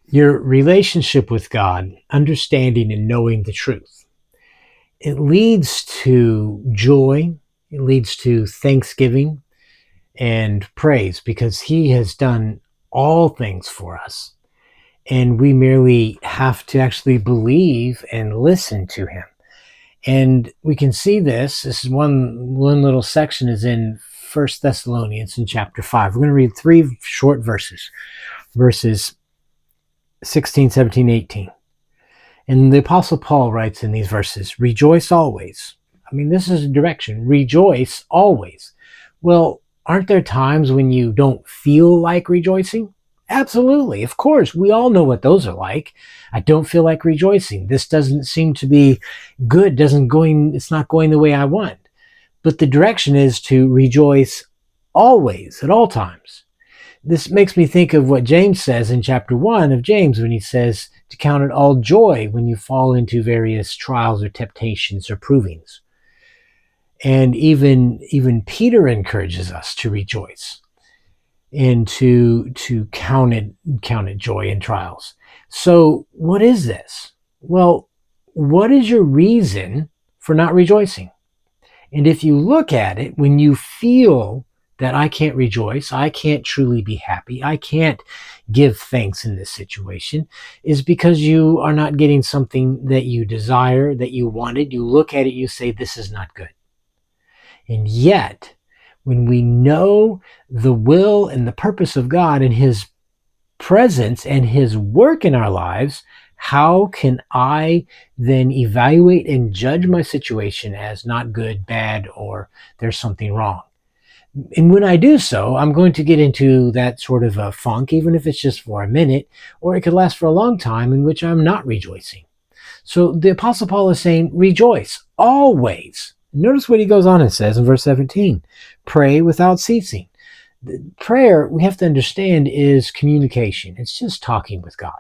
Your relationship with God, understanding and knowing the truth, it leads to joy, it leads to thanksgiving and praise because He has done all things for us. And we merely have to actually believe and listen to Him. And we can see this. This is one little section is in First Thessalonians in chapter 5. We're going to read three short verses 16, 17, 18. And the Apostle Paul writes in these verses, rejoice always. I mean, this is a direction. Rejoice always. Well, aren't there times when you don't feel like rejoicing? Absolutely. Of course. We all know what those are like. I don't feel like rejoicing. This doesn't seem to be good. It's not going the way I want. But the direction is to rejoice always, at all times. This makes me think of what James says in chapter 1 of James when he says to count it all joy when you fall into various trials or temptations or provings. And even Peter encourages us to rejoice and to count it joy in trials. So what is this? Well, what is your reason for not rejoicing? And if you look at it, when you feel that I can't rejoice, I can't truly be happy, I can't give thanks in this situation, is because you are not getting something that you desire, that you wanted. You look at it, you say, this is not good. And yet, when we know the will and the purpose of God and His presence and His work in our lives, how can I then evaluate and judge my situation as not good, bad, or there's something wrong? And when I do so, I'm going to get into that sort of a funk, even if it's just for a minute, or it could last for a long time in which I'm not rejoicing. So the Apostle Paul is saying, rejoice always. Notice what he goes on and says in verse 17, pray without ceasing. Prayer, we have to understand, is communication. It's just talking with God.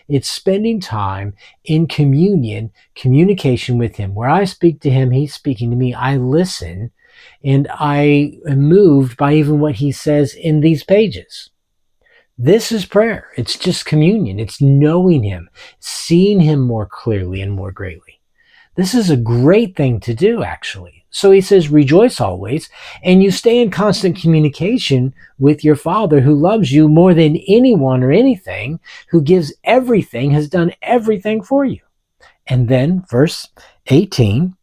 It's spending time in communication with Him. Where I speak to Him, He's speaking to me. I listen, and I am moved by even what He says in these pages. This is prayer. It's just communion. It's knowing Him, seeing Him more clearly and more greatly. This is a great thing to do, actually. So he says, rejoice always, and you stay in constant communication with your Father who loves you more than anyone or anything, who gives everything, has done everything for you. And then verse 18,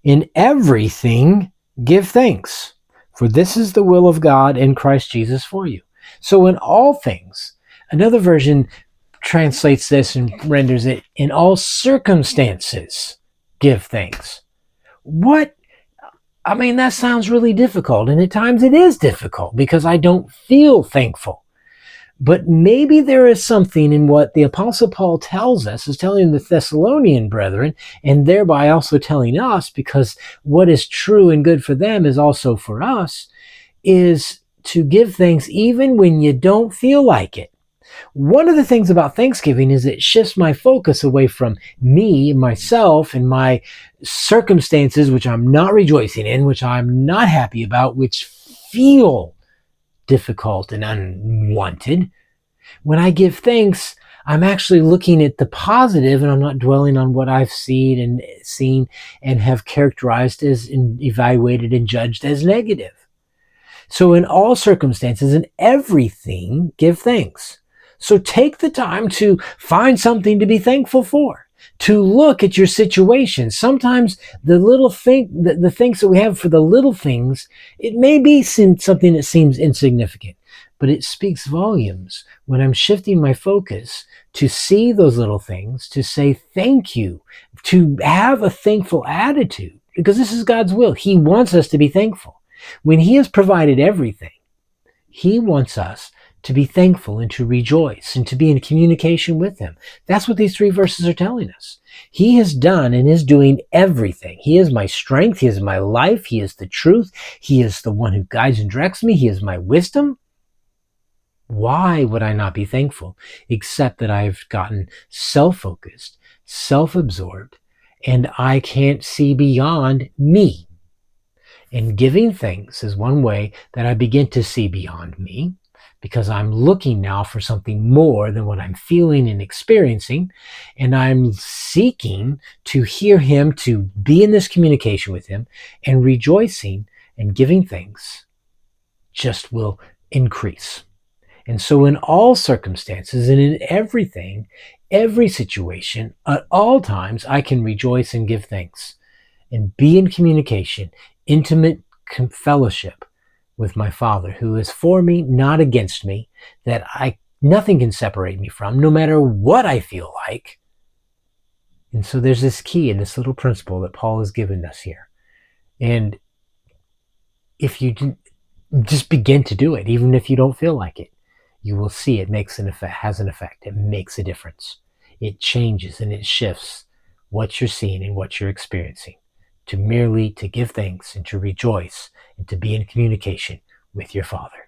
in everything give thanks, for this is the will of God in Christ Jesus for you. So in all things, another version translates this and renders it, in all circumstances give thanks. What? I mean, that sounds really difficult, and at times it is difficult because I don't feel thankful. But maybe there is something in what the Apostle Paul tells us, is telling the Thessalonian brethren, and thereby also telling us, because what is true and good for them is also for us, is to give thanks even when you don't feel like it. One of the things about Thanksgiving is it shifts my focus away from me, myself, and my circumstances, which I'm not rejoicing in, which I'm not happy about, which feel difficult and unwanted. When I give thanks, I'm actually looking at the positive, and I'm not dwelling on what I've seen and have characterized as evaluated and judged as negative. So in all circumstances and everything, give thanks. So take the time to find something to be thankful for, to look at your situation. Sometimes the things that we have for the little things, it may be something that seems insignificant, but it speaks volumes when I'm shifting my focus to see those little things, to say thank you, to have a thankful attitude, because this is God's will. He wants us to be thankful. When He has provided everything, He wants us to be thankful and to rejoice and to be in communication with Him. That's what these three verses are telling us. He has done and is doing everything. He is my strength. He is my life. He is the truth. He is the one who guides and directs me. He is my wisdom. Why would I not be thankful? Except that I've gotten self-focused, self-absorbed, and I can't see beyond me. And giving thanks is one way that I begin to see beyond me, because I'm looking now for something more than what I'm feeling and experiencing, and I'm seeking to hear him, to be in this communication with him, and rejoicing and giving thanks just will increase. And so in all circumstances and in everything, every situation, at all times, I can rejoice and give thanks and be in communication, intimate fellowship with my Father, who is for me, not against me, that nothing can separate me from, no matter what I feel like. And so there's this key and this little principle that Paul has given us here. And if you just begin to do it, even if you don't feel like it, you will see it makes an effect, has an effect. It makes a difference. It changes and it shifts what you're seeing and what you're experiencing, to merely to give thanks and to rejoice and to be in communication with your Father.